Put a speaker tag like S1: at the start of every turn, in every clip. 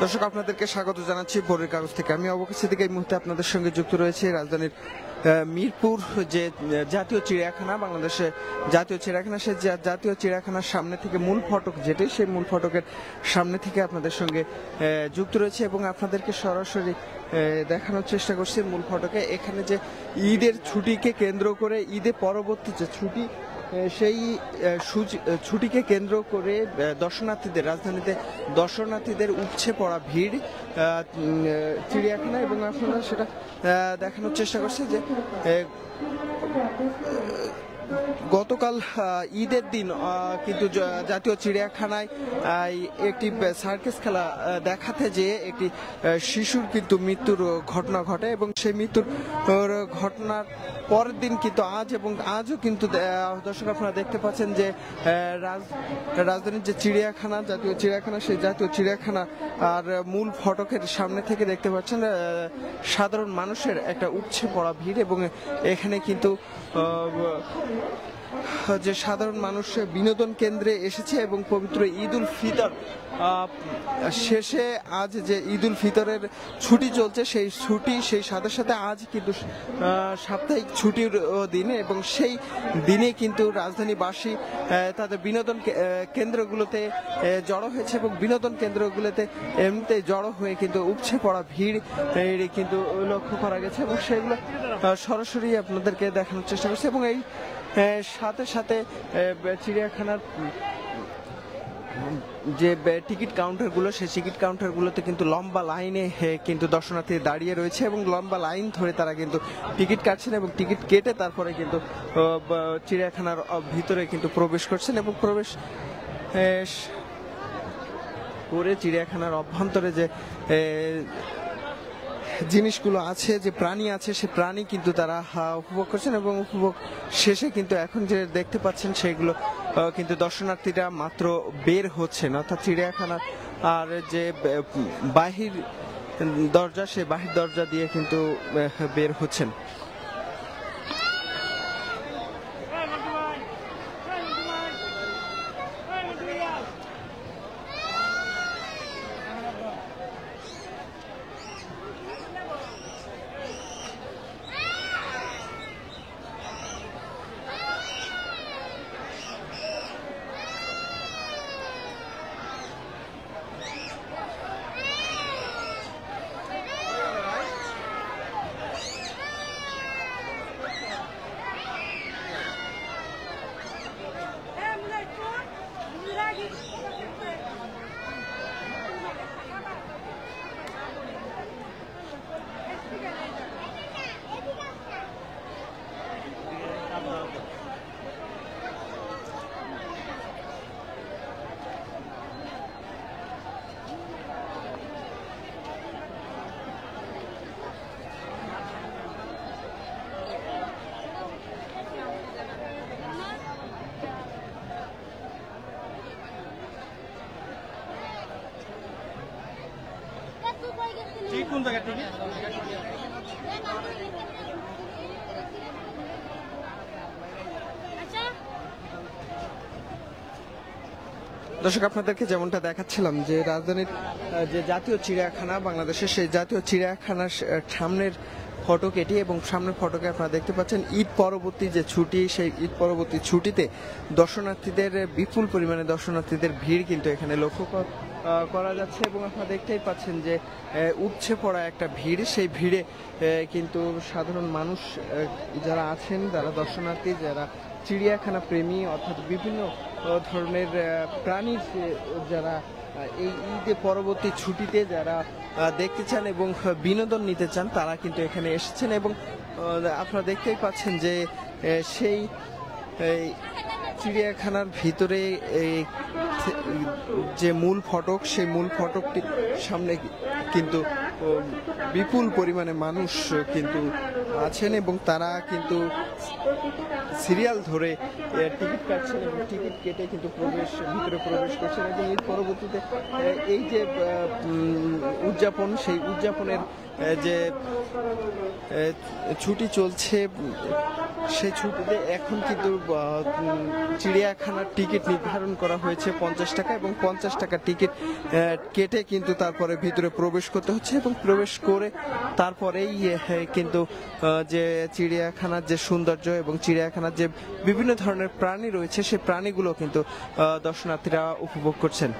S1: দর্শক আপনাদেরকে স্বাগত জানাচ্ছি ভোরের কাগজ থেকে। আমি অবকাশ থেকে এই মুহূর্তে আপনাদের সঙ্গে যুক্ত রয়েছে রাজধানীর মিরপুর যে জাতীয় চিড়িয়াখানা, বাংলাদেশে জাতীয় চিড়িয়াখানা, সে জাতীয় চিড়িয়াখানার সামনে থেকে মূল ফটক যেটি, সেই মূল ফটকের সামনে থেকে আপনাদের সঙ্গে যুক্ত রয়েছে এবং আপনাদেরকে সরাসরি দেখানোর চেষ্টা করছি মূল ফটকে। এখানে যে ঈদের ছুটিকে কেন্দ্র করে, ঈদের পরবর্তী যে ছুটি, সেই ছুটিকে কেন্দ্র করে দর্শনার্থীদের, রাজধানীতে দর্শনার্থীদের উপচে পড়া ভিড় চিড়িয়াখানা, এবং আপনারা সেটা দেখানোর চেষ্টা করছে যে গতকাল ঈদের দিন কিন্তু জাতীয় চিড়িয়াখানায় একটি সার্কাস খেলা দেখাতে যেয়ে একটি শিশুর কিন্তু মৃত্যুর ঘটনা ঘটে এবং সেই মৃত্যুর ঘটনার পরের দিন কিন্তু আজও কিন্তু দর্শক আপনারা দেখতে পাচ্ছেন যে রাজধানীর যে চিড়িয়াখানা, জাতীয় চিড়িয়াখানা, সেই জাতীয় চিড়িয়াখানা আর মূল ফটকের সামনে থেকে দেখতে পাচ্ছেন সাধারণ মানুষের একটা উপচে পড়া ভিড় এবং এখানে কিন্তু যে সাধারণ মানুষ বিনোদন কেন্দ্রে এসেছে এবং পবিত্র ঈদ উল ফিতর শেষে আজ যে ঈদ উল ফিতরের ছুটি চলছে, সেই সাথে সাথে আজ কিন্তু সাপ্তাহিক ছুটির দিন এবং সেই দিনে কিন্তু রাজধানীবাসী তাদের বিনোদন কেন্দ্রগুলোতে জড়ো হয়েছে এবং বিনোদন কেন্দ্রগুলোতে এমনিতে জড়ো হয়ে কিন্তু উপচে পড়া ভিড় কিন্তু লক্ষ্য করা গেছে এবং সেগুলো সরাসরি আপনাদেরকে দেখানোর চেষ্টা করছে। এবং এই সাথে সাথে চিড়িয়াখানার যে টিকিট কাউন্টারগুলো, সেই টিকিট কাউন্টারগুলোতে কিন্তু লম্বা লাইনে কিন্তু দর্শনার্থী দাঁড়িয়ে রয়েছে এবং লম্বা লাইন ধরে তারা কিন্তু টিকিট কাটছেন এবং টিকিট কেটে তারপরে কিন্তু চিড়িয়াখানার ভিতরে কিন্তু প্রবেশ করছেন এবং প্রবেশ করে চিড়িয়াখানার অভ্যন্তরে যে জিনিসগুলো আছে, যে প্রাণী আছে, সে প্রাণী কিন্তু তারা উপভোগ করছেন এবং উপভোগ শেষে কিন্তু এখন যে দেখতে পাচ্ছেন সেগুলো কিন্তু দর্শনার্থীরা মাত্র বের হচ্ছেন, অর্থাৎ চিড়িয়াখানার আর যে বাহির দরজা, সে বাহির দরজা দিয়ে কিন্তু বের হচ্ছেন। কোন জায়গা থেকে দর্শক আপনাদেরকে যেমনটা দেখাচ্ছিলাম যে রাজধানীর যে জাতীয় চিড়িয়াখানা, বাংলাদেশের সেই জাতীয় চিড়িয়াখানার সামনের ফটক এটি এবং সামনের ফটকে আপনারা দেখতে পাচ্ছেন ঈদ পরবর্তী যে ছুটি, সেই ঈদ পরবর্তী ছুটিতে দর্শনার্থীদের বিপুল পরিমাণে দর্শনার্থীদের ভিড় কিন্তু এখানে লক্ষ্য করা যাচ্ছে এবং আপনারা দেখতেই পাচ্ছেন যে উপচে পড়া একটা ভিড়। সেই ভিড়ে কিন্তু সাধারণ মানুষ যারা আছেন, যারা দর্শনার্থী, যারা চিড়িয়াখানা প্রেমী, অর্থাৎ বিভিন্ন ধরনের প্রাণী যারা এই ঈদে পরবর্তী ছুটিতে যারা দেখতে চান এবং বিনোদন নিতে চান, তারা কিন্তু এখানে এসেছেন এবং আপনারা দেখতেই পাচ্ছেন যে সেই চিড়িয়াখানার ভিতরে যে মূল ফটক, সেই মূল ফটকটির সামনে কিন্তু বিপুল পরিমাণে মানুষ কিন্তু আছেন এবং তারা কিন্তু সিরিয়াল ধরে টিকিট কাটছেন এবং টিকিট কেটে কিন্তু ভিতরে প্রবেশ করছেন এবং এর পরবর্তীতে এই যে উদযাপন, সেই উদযাপনের যে ছুটি চলছে, সেই ছুটিতে এখন কিন্তু চিড়িয়াখানার টিকিট নির্ধারণ করা হয়েছে 50 টাকা এবং 50 টাকা টিকিট কেটে কিন্তু তারপরে ভিতরে প্রবেশ করতে হচ্ছে এবং প্রবেশ করে তারপরেই কিন্তু যে চিড়িয়াখানার যে সৌন্দর্য এবং চিড়িয়াখানার যে বিভিন্ন ধরনের প্রাণী রয়েছে সেই প্রাণীগুলো কিন্তু দর্শনার্থীরা উপভোগ করছেন।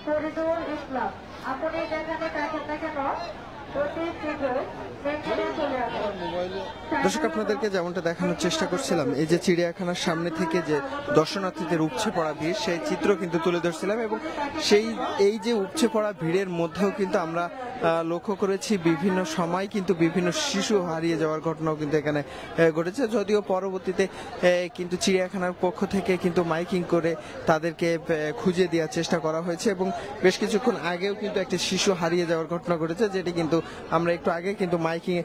S2: ফরিদুল ইসলাম আপনি যেখানে থাকেন না কেন অতি শীঘ্র চলে আসুন।
S1: দর্শক, আপনাদেরকে যেমনটা দেখানোর চেষ্টা করছিলাম, এই যে চিড়িয়াখানার সামনে থেকে যে দর্শনার্থীদের উপচে পড়া ভিড়, সেই চিত্র কিন্তু তুলে ধরছিলাম এবং এই যে উপচে পড়া ভিড়ের মধ্যেও কিন্তু আমরা লক্ষ্য করেছি বিভিন্ন সময় কিন্তু বিভিন্ন শিশু হারিয়ে যাওয়ার ঘটনাও কিন্তু এখানে ঘটেছে। যদিও পরবর্তীতে কিন্তু চিড়িয়াখানার পক্ষ থেকে কিন্তু মাইকিং করে তাদেরকে খুঁজে দেওয়ার চেষ্টা করা হয়েছে এবং বেশ কিছুক্ষণ আগেও কিন্তু একটি শিশু হারিয়ে যাওয়ার ঘটনা ঘটেছে, যেটি কিন্তু আমরা একটু আগে কিন্তু মাইকিং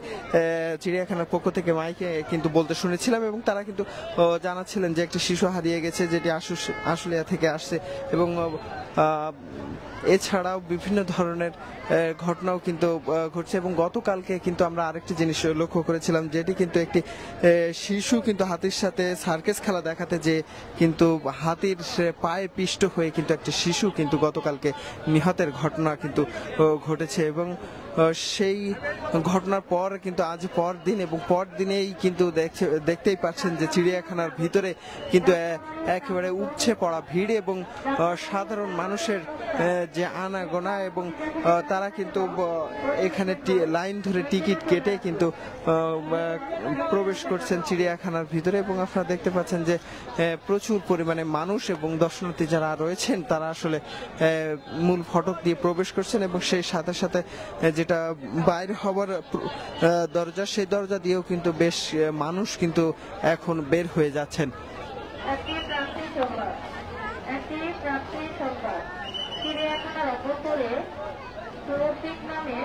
S1: চিড়িয়াখানার পক্ষ থেকে মাইকে কিন্তু বলতে শুনেছিলাম এবং তারা কিন্তু জানাচ্ছিলেন যে একটি শিশু হারিয়ে গেছে, যেটি আশুলিয়া থেকে আসছে এবং এছাড়াও বিভিন্ন ধরনের ঘটনাও কিন্তু ঘটছে। এবং গতকালকে কিন্তু আমরা আরেকটি জিনিস লক্ষ্য করেছিলাম, যেটি কিন্তু একটি শিশু কিন্তু হাতির সাথে সার্কাস খেলা দেখাতে যে কিন্তু হাতির পায়ে পিষ্ট হয়ে কিন্তু একটি শিশু কিন্তু গতকালকে নিহতের ঘটনা কিন্তু ঘটেছে এবং সেই ঘটনার পর কিন্তু আজ পরদিন এবং পরদিনেই কিন্তু দেখতেই পাচ্ছেন যে চিড়িয়াখানার ভিতরে কিন্তু একেবারে উপচে পড়া ভিড় এবং সাধারণ মানুষের যে আনাগোনা এবং তারা কিন্তু এখানে লাইন ধরে টিকিট কেটে কিন্তু প্রবেশ করছেন চিড়িয়াখানার ভিতরে এবং আপনারা দেখতে পাচ্ছেন যে প্রচুর পরিমাণে মানুষ এবং দর্শনার্থী যারা রয়েছেন তারা আসলে মূল ফটক দিয়ে প্রবেশ করছেন এবং সেই সাথে সাথে যেটা বাইরে হবার দরজা, সেই দরজা দিয়েও কিন্তু বেশ মানুষ কিন্তু এখন বের হয়ে যাচ্ছেন।
S2: চিড়িয়াখানার অভ্যন্তরে তৌফিক নামে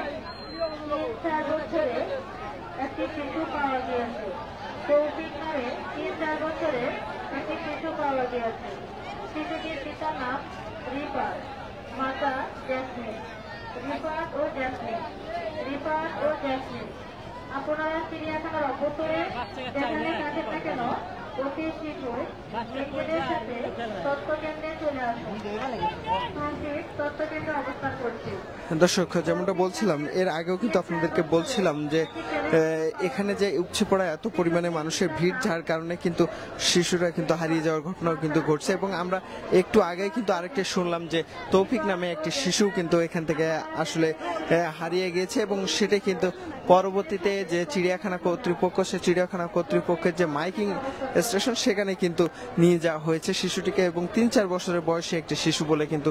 S2: 3-4 বছরে একটি শিশু পাওয়া গিয়েছে। তৌফিক নামে 3-4 বছরে একটি শিশু পাওয়া গিয়েছে। শিশুটির পিতার নাম রিফাত, মাতা জ্যাসমিন। আপনারা চিড়িয়াখানার অভ্যন্তরে যেখানে থাকেন না কেন অতি শীঘ্র নিজেদের সাথে তথ্য কেন্দ্রে চলে আসুন। তথ্য কেন্দ্রে অবস্থান করছে।
S1: দর্শক, যেমনটা বলছিলাম এর আগেও কিন্তু আপনাদেরকে বলছিলাম যে এখানে যে উপচে পড়া এত পরিমাণে মানুষের ভিড়, যার কারণে কিন্তু শিশুরা কিন্তু হারিয়ে যাওয়ার ঘটনাও কিন্তু ঘটছে। এবং আমরা একটু আগে কিন্তু আরেকটা শুনলাম যে তৌফিক নামে একটি শিশু কিন্তু এখান থেকে আসলে হারিয়ে গিয়েছে, এবং সেটা কিন্তু পরবর্তীতে যে চিড়িয়াখানা কর্তৃপক্ষ, সে চিড়িয়াখানা কর্তৃপক্ষের যে মাইকিং স্টেশন, সেখানে কিন্তু নিয়ে যাওয়া হয়েছে শিশুটিকে, এবং 3-4 বছরের বয়সী একটি শিশু বলে কিন্তু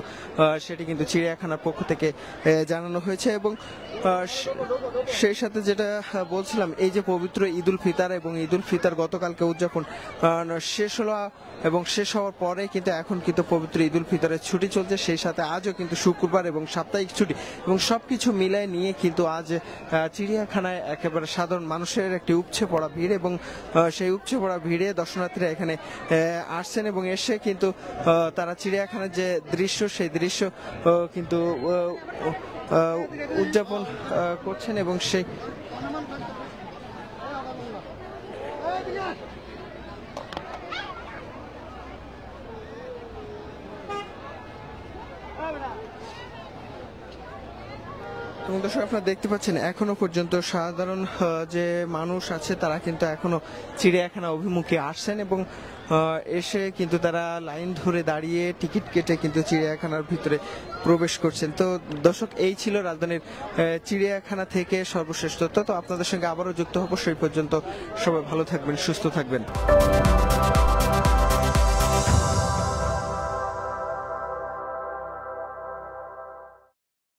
S1: সেটি কিন্তু চিড়িয়াখানার পক্ষ থেকে জানানো হয়েছে। এবং সেই সাথে যেটা বলছিলাম, এই যে পবিত্র ঈদ উল ফিতর, এবং ঈদ উল ফিতর গতকালকে উদযাপন শেষ হলো, এবং শেষ হওয়ার পরে কিন্তু এখন কিন্তু পবিত্র ঈদ উল ফিতরের ছুটি চলছে। সেই সাথে আজও কিন্তু শুক্রবার এবং সাপ্তাহিক ছুটি, এবং সবকিছু মিলায় নিয়ে কিন্তু আজ চিড়িয়াখানায় একেবারে সাধারণ মানুষের একটি উপচে পড়া ভিড়, এবং সেই উপচে পড়া ভিড়ে দর্শনার্থীরা এখানে আসছেন, এবং এসে কিন্তু তারা চিড়িয়াখানার যে দৃশ্য, সেই দৃশ্য কিন্তু উদযাপন করছেন। এবং সেই এবং দর্শক, আপনারা দেখতে পাচ্ছেন এখনো পর্যন্ত সাধারণ যে মানুষ আছে তারা কিন্তু এখনো চিড়িয়াখানা অভিমুখে আসছেন, এবং এসে কিন্তু তারা লাইন ধরে দাঁড়িয়ে টিকিট কেটে কিন্তু চিড়িয়াখানার ভিতরে প্রবেশ করছেন। তো দর্শক, এই ছিল রাজধানীর চিড়িয়াখানা থেকে সর্বশেষ তথ্য। তো আপনাদের সঙ্গে আবারও যুক্ত হবো, সেই পর্যন্ত সবাই ভালো থাকবেন, সুস্থ থাকবেন।